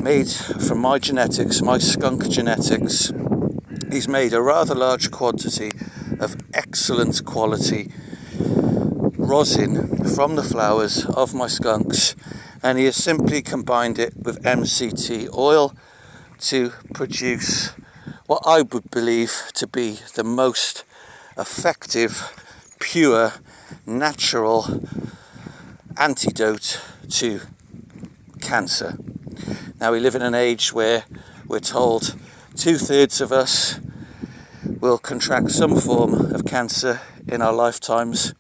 made from my genetics, my skunk genetics. He's made a rather large quantity of excellent quality rosin from the flowers of my skunks, and he has simply combined it with MCT oil to produce what I would believe to be the most effective, pure, natural antidote to cancer. Now, we live in an age where we're told 2/3 of us will contract some form of cancer in our lifetimes,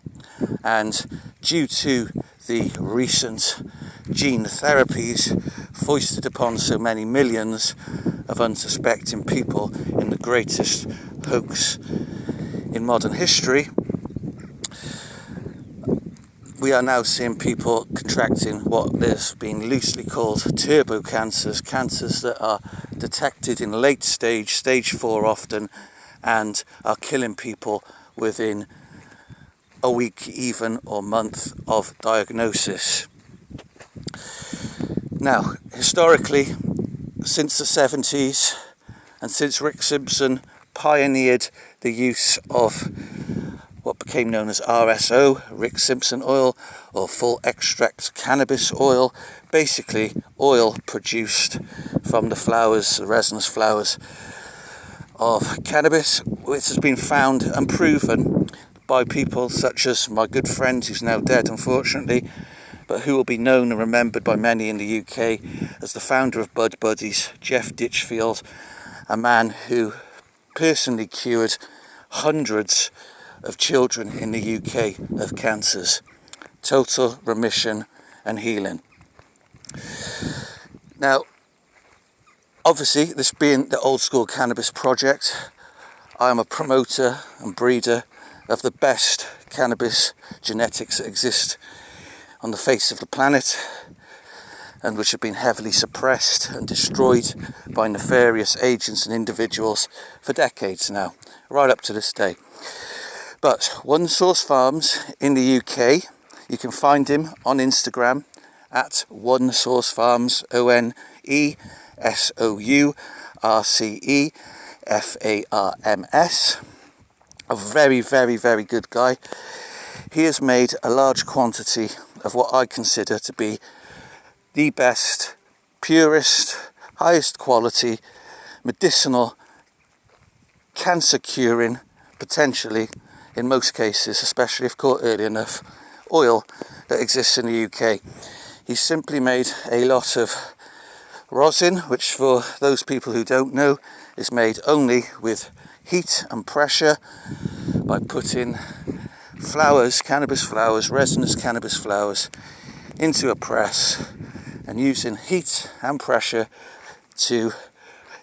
and due to the recent gene therapies foisted upon so many millions of unsuspecting people in the greatest hoax in modern history, we are now seeing people contracting what has been loosely called turbo cancers, cancers that are detected in late stage 4 often, and are killing people within a week even or month of diagnosis. Now, historically, since the 70s and since Rick Simpson pioneered the use of what became known as RSO, Rick Simpson oil, or full extract cannabis oil, basically oil produced from the flowers, the resinous flowers of cannabis, which has been found and proven by people such as my good friend, who's now dead unfortunately, but who will be known and remembered by many in the UK as the founder of Bud Buddies, Jeff Ditchfield, a man who personally cured hundreds of children in the UK of cancers, total remission and healing. Now, obviously, this being the Old School Cannabis Project, I am a promoter and breeder of the best cannabis genetics that exist on the face of the planet, and which have been heavily suppressed and destroyed by nefarious agents and individuals for decades now, right up to this day. But One Source Farms in the UK, you can find him on Instagram at One Source Farms, ONESOURCEFARMS. A very, very, very good guy. He has made a large quantity of what I consider to be the best, purest, highest quality, medicinal, cancer curing, potentially, in most cases, especially if caught early enough, oil that exists in the UK. He's simply made a lot of rosin, which for those people who don't know, is made only with heat and pressure by putting flowers, cannabis flowers, resinous cannabis flowers into a press and using heat and pressure to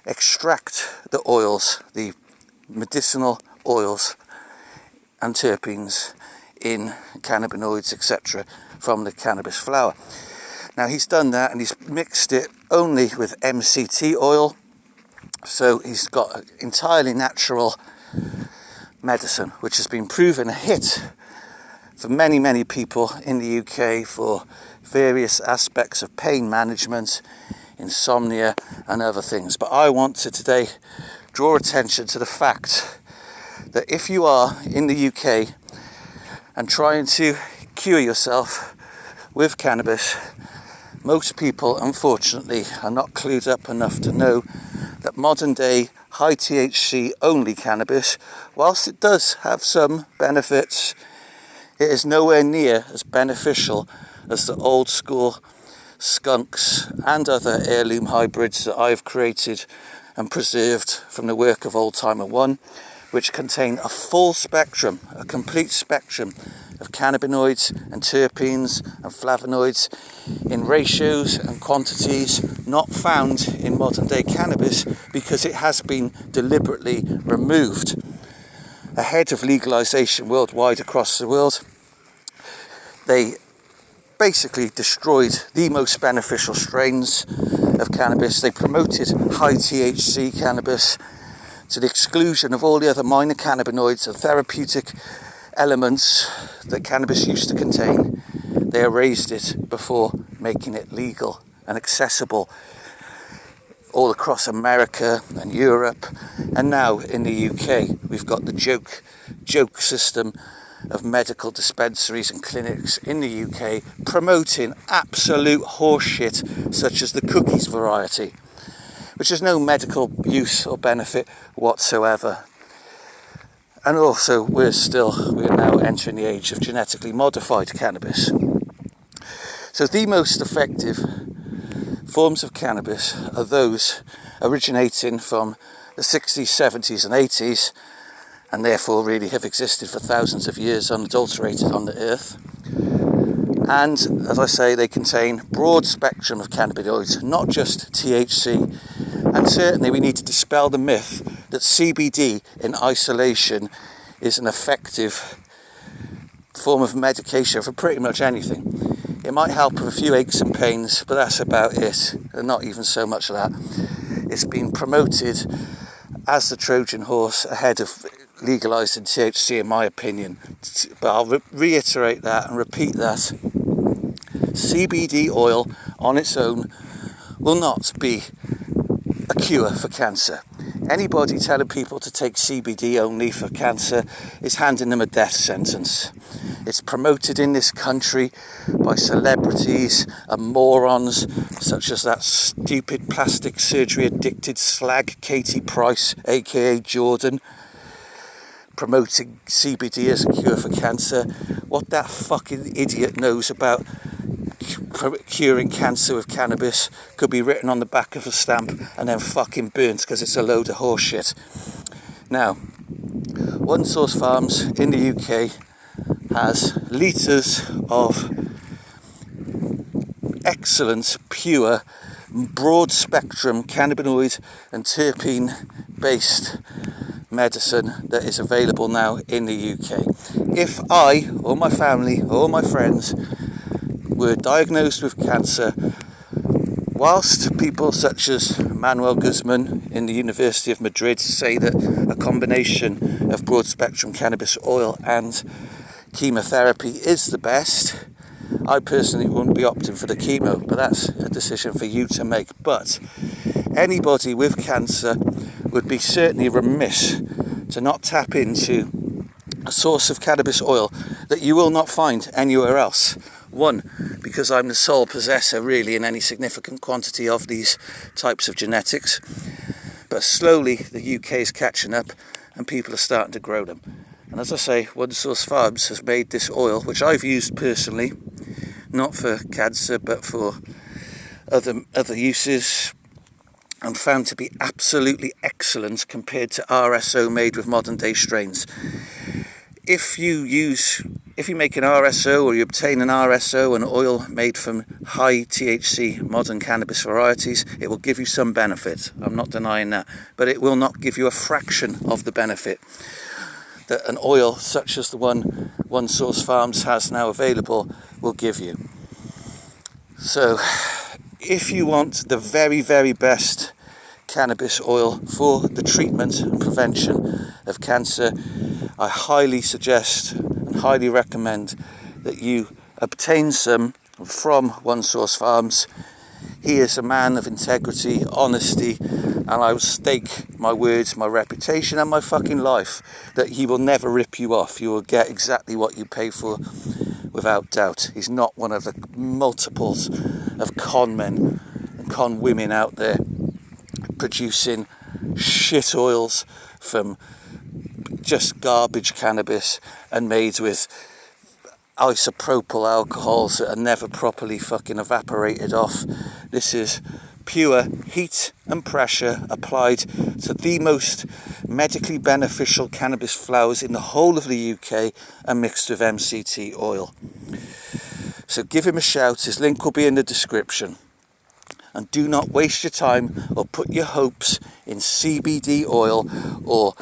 extract the oils, the medicinal oils and terpenes in cannabinoids, etc., from the cannabis flower. Now, he's done that and he's mixed it only with MCT oil, so he's got an entirely natural medicine which has been proven a hit for many, many people in the UK for various aspects of pain management, insomnia and other things. But I want to today draw attention to the fact that if you are in the UK and trying to cure yourself with cannabis, most people unfortunately are not clued up enough to know that modern day high THC only cannabis, whilst it does have some benefits, it is nowhere near as beneficial as the old school skunks and other heirloom hybrids that I've created and preserved from the work of Old Timer One, which contain a full spectrum, a complete spectrum of cannabinoids and terpenes and flavonoids in ratios and quantities not found in modern day cannabis, because it has been deliberately removed ahead of legalization worldwide across the world. They basically destroyed the most beneficial strains of cannabis. They promoted high THC cannabis to the exclusion of all the other minor cannabinoids and therapeutic elements that cannabis used to contain. They erased it before making it legal and accessible all across America and Europe, and now in the UK we've got the joke system of medical dispensaries and clinics in the UK promoting absolute horseshit such as the cookies variety, which has no medical use or benefit whatsoever. And also we're now entering the age of genetically modified cannabis. So the most effective forms of cannabis are those originating from the 60s, 70s and 80s, and therefore really have existed for thousands of years unadulterated on the earth. And as I say, they contain broad spectrum of cannabinoids, not just THC. And certainly we need to dispel the myth that CBD in isolation is an effective form of medication for pretty much anything. It might help with a few aches and pains, but that's about it, and not even so much of that. It's been promoted as the Trojan horse ahead of legalising THC, in my opinion. But I'll reiterate that and repeat that. CBD oil on its own will not be a cure for cancer. Anybody telling people to take CBD only for cancer is handing them a death sentence. It's promoted in this country by celebrities and morons such as that stupid plastic surgery addicted slag Katie Price, aka Jordan, promoting CBD as a cure for cancer. What that fucking idiot knows about curing cancer with cannabis could be written on the back of a stamp and then fucking burnt because it's a load of horseshit. Now, One Source Farms in the UK has litres of excellent, pure, broad spectrum cannabinoid and terpene based medicine that is available now in the UK. If I or my family or my friends were diagnosed with cancer, whilst people such as Manuel Guzman in the University of Madrid say that a combination of broad spectrum cannabis oil and chemotherapy is the best, I personally wouldn't be opting for the chemo, but that's a decision for you to make. But anybody with cancer would be certainly remiss to not tap into a source of cannabis oil that you will not find anywhere else. One, because I'm the sole possessor really in any significant quantity of these types of genetics, but slowly the UK is catching up and people are starting to grow them. And as I say, One Source Farms has made this oil, which I've used personally, not for cancer but for other uses, and found to be absolutely excellent compared to RSO made with modern day strains. If you make an RSO or you obtain an RSO, an oil made from high THC modern cannabis varieties, it will give you some benefit. I'm not denying that, but it will not give you a fraction of the benefit that an oil such as the One Source Farms has now available will give you. So if you want the very, very best cannabis oil for the treatment and prevention of cancer, I highly suggest and highly recommend that you obtain some from One Source Farms. He is a man of integrity, honesty, and I will stake my words, my reputation and my fucking life that he will never rip you off. You will get exactly what you pay for without doubt. He's not one of the multiples of con men and con women out there producing shit oils from just garbage cannabis and made with isopropyl alcohols that are never properly fucking evaporated off. This is pure heat and pressure applied to the most medically beneficial cannabis flowers in the whole of the UK and mixed with MCT oil. So give him a shout. His link will be in the description. And do not waste your time or put your hopes in CBD oil or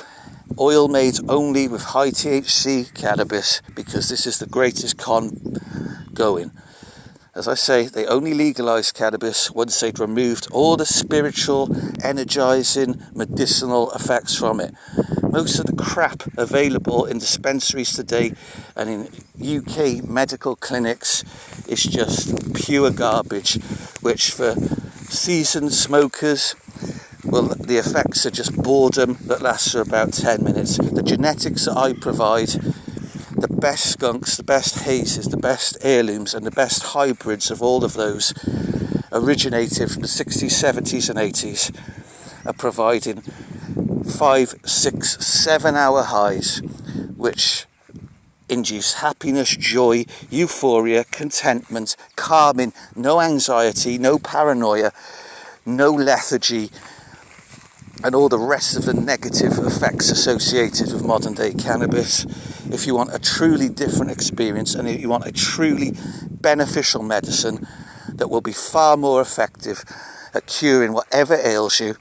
oil made only with high THC cannabis, because this is the greatest con going. As I say, they only legalised cannabis once they'd removed all the spiritual, energising, medicinal effects from it. Most of the crap available in dispensaries today and in UK medical clinics is just pure garbage, which for seasoned smokers well, the effects are just boredom that lasts for about 10 minutes. The genetics that I provide, the best skunks, the best hazes, the best heirlooms, and the best hybrids of all of those originated from the 60s, 70s and 80s, are providing 5, 6, 7 hour highs, which induce happiness, joy, euphoria, contentment, calming, no anxiety, no paranoia, no lethargy, and all the rest of the negative effects associated with modern day cannabis. If you want a truly different experience and you want a truly beneficial medicine that will be far more effective at curing whatever ails you,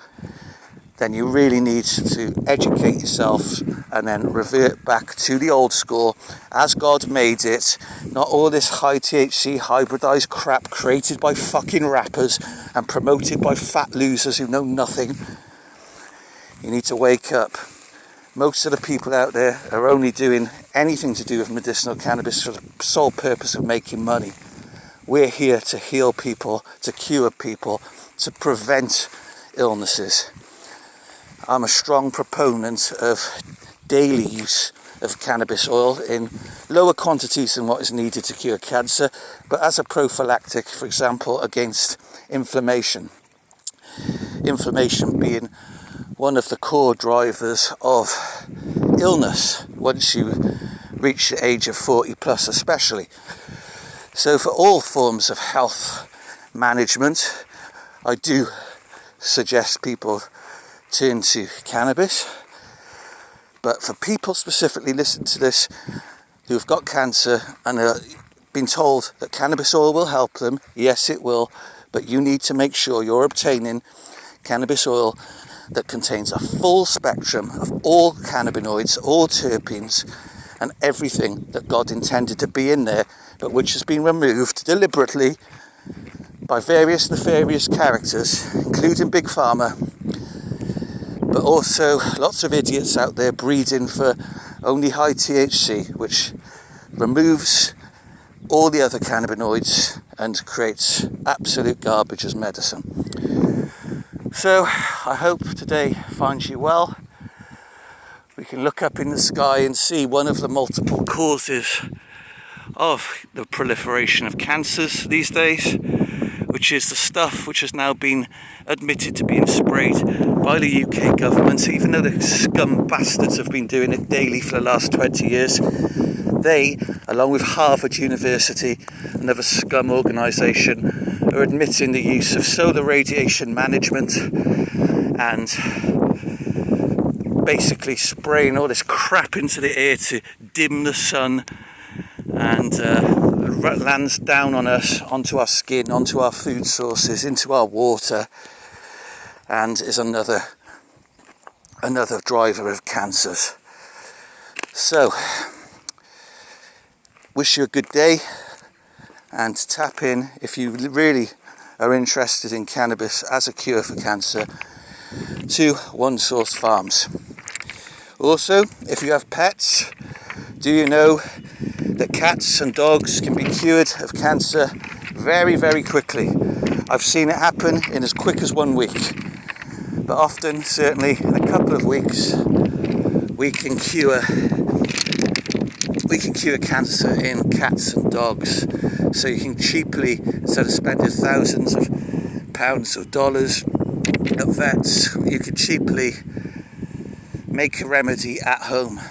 then you really need to educate yourself and then revert back to the old school as God made it. Not all this high THC hybridized crap created by fucking rappers and promoted by fat losers who know nothing. You need to wake up. Most of the people out there are only doing anything to do with medicinal cannabis for the sole purpose of making money. We're here to heal people, to cure people, to prevent illnesses. I'm a strong proponent of daily use of cannabis oil in lower quantities than what is needed to cure cancer, but as a prophylactic, for example, against inflammation. Inflammation being one of the core drivers of illness once you reach the age of 40 plus especially. So for all forms of health management, I do suggest people turn to cannabis. But for people specifically listening to this who've got cancer and are being told that cannabis oil will help them, yes it will, but you need to make sure you're obtaining cannabis oil that contains a full spectrum of all cannabinoids, all terpenes, and everything that God intended to be in there, but which has been removed deliberately by various nefarious characters, including Big Pharma, but also lots of idiots out there breeding for only high THC, which removes all the other cannabinoids and creates absolute garbage as medicine. So I hope today finds you well. We can look up in the sky and see one of the multiple causes of the proliferation of cancers these days, which is the stuff which has now been admitted to being sprayed by the UK government, even though the scum bastards have been doing it daily for the last 20 years. They, along with Harvard University, another scum organisation, are admitting the use of solar radiation management and basically spraying all this crap into the air to dim the sun, and lands down on us, onto our skin, onto our food sources, into our water, and is another driver of cancers. So, wish you a good day, and tap in if you really are interested in cannabis as a cure for cancer to One Source Farms. Also, if you have pets, do you know that cats and dogs can be cured of cancer very, very quickly? I've seen it happen in as quick as 1 week, but often, certainly in a couple of weeks, we can cure cancer in cats and dogs. So you can cheaply, instead of spending thousands of pounds or dollars at vets, you can cheaply make a remedy at home.